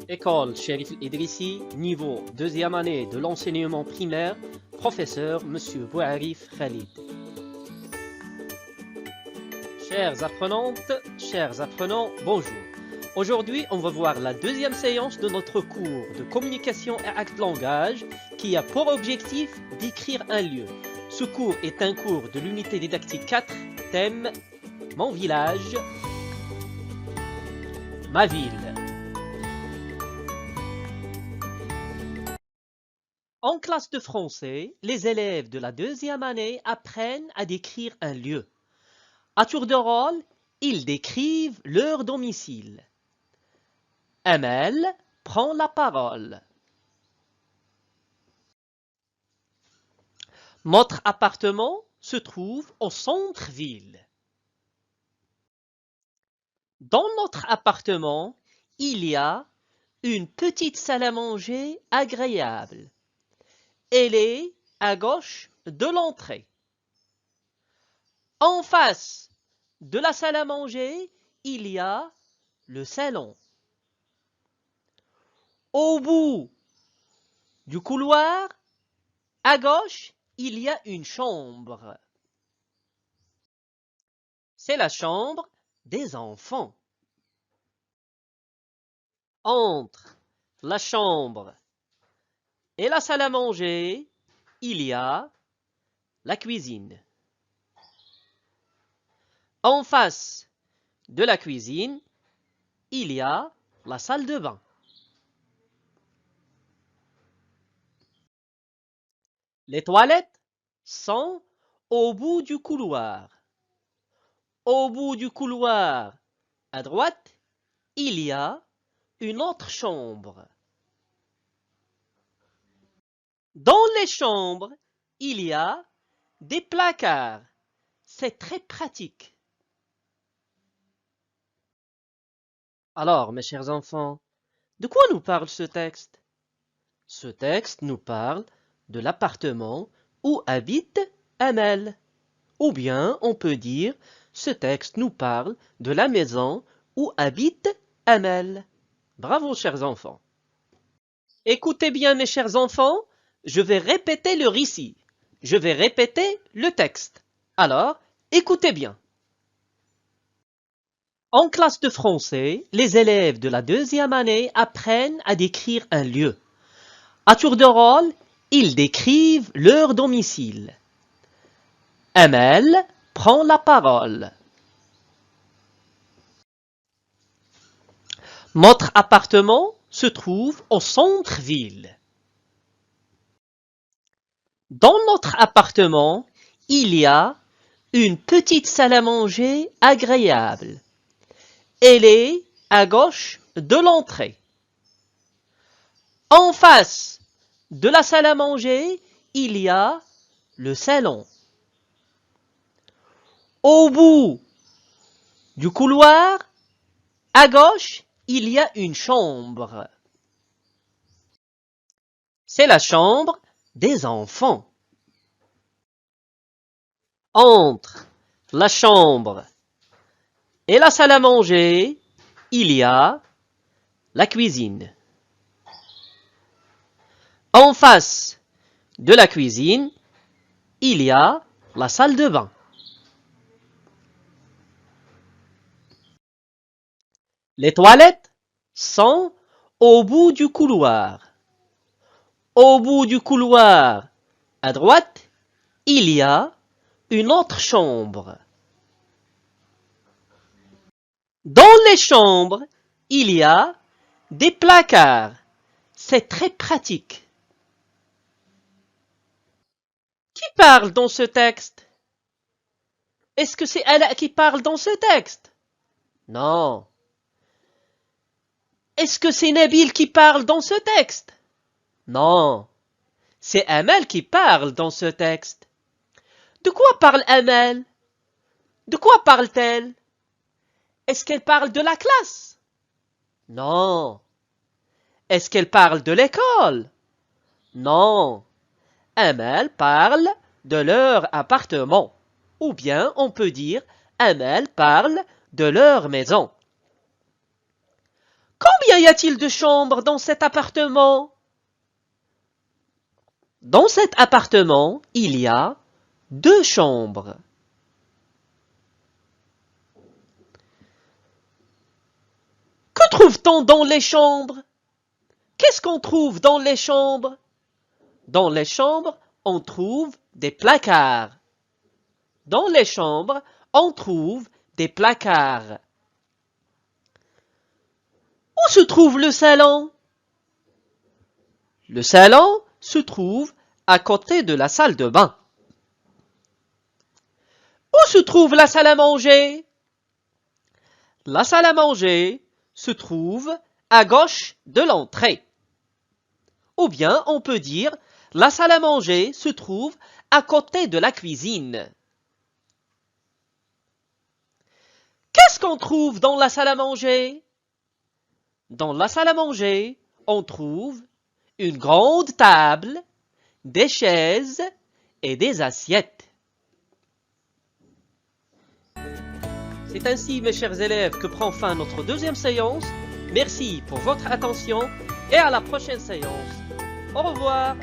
École Cherif Idrissi, niveau 2e année de l'enseignement primaire, professeur Monsieur Bouarif Khalid. Chères apprenantes, chers apprenants, bonjour. Aujourd'hui, on va voir la deuxième séance de notre cours de communication et acte langage qui a pour objectif d'écrire un lieu. Ce cours est un cours de l'unité didactique 4, thème Mon village, ma ville. En classe de français, les élèves de la deuxième année apprennent à décrire un lieu. À tour de rôle, ils décrivent leur domicile. Amel prend la parole. Notre appartement se trouve au centre-ville. Dans notre appartement, il y a une petite salle à manger agréable. Elle est à gauche de l'entrée. En face de la salle à manger, il y a le salon. Au bout du couloir, à gauche, il y a une chambre. C'est la chambre des enfants. Entre la chambre et la salle à manger, il y a la cuisine. En face de la cuisine, il y a la salle de bain. Les toilettes sont au bout du couloir. Au bout du couloir, à droite, il y a une autre chambre. Dans les chambres, il y a des placards. C'est très pratique. Alors, mes chers enfants, de quoi nous parle ce texte? Ce texte nous parle de l'appartement où habite Amel. Ou bien, on peut dire, ce texte nous parle de la maison où habite Amel. Bravo, chers enfants. Écoutez bien, mes chers enfants, je vais répéter le récit. Je vais répéter le texte. Alors, écoutez bien. En classe de français, les élèves de la deuxième année apprennent à décrire un lieu. À tour de rôle, ils décrivent leur domicile. Amel prend la parole. Notre appartement se trouve au centre-ville. Dans notre appartement, il y a une petite salle à manger agréable. Elle est à gauche de l'entrée. En face de la salle à manger, il y a le salon. Au bout du couloir, à gauche, il y a une chambre. C'est la chambre des enfants. Entre la chambre et la salle à manger, il y a la cuisine. En face de la cuisine, il y a la salle de bain. Les toilettes sont au bout du couloir. Au bout du couloir, à droite, il y a une autre chambre. Dans les chambres, il y a des placards. C'est très pratique. Qui parle dans ce texte? Est-ce que c'est elle qui parle dans ce texte? Non. Est-ce que c'est Nabil qui parle dans ce texte? Non. C'est Amel qui parle dans ce texte. De quoi parle Amel? De quoi parle-t-elle? Est-ce qu'elle parle de la classe? Non. Est-ce qu'elle parle de l'école? Non. Amel parle de leur appartement. Ou bien on peut dire Amel parle de leur maison. Combien Combien y a-t-il de chambres dans cet appartement? Dans cet appartement, il y a 2 chambres. Que trouve-t-on dans les chambres? Qu'est-ce qu'on trouve dans les chambres? Dans les chambres, on trouve des placards. Dans les chambres, on trouve des placards. Où se trouve le salon? Le salon se trouve à côté de la salle de bain. Où se trouve la salle à manger? La salle à manger se trouve à gauche de l'entrée. Ou bien on peut dire la salle à manger se trouve à côté de la cuisine. Qu'est-ce qu'on trouve dans la salle à manger? Dans la salle à manger, on trouve une grande table, des chaises et des assiettes. C'est ainsi, mes chers élèves, que prend fin notre deuxième séance. Merci pour votre attention et à la prochaine séance. Au revoir.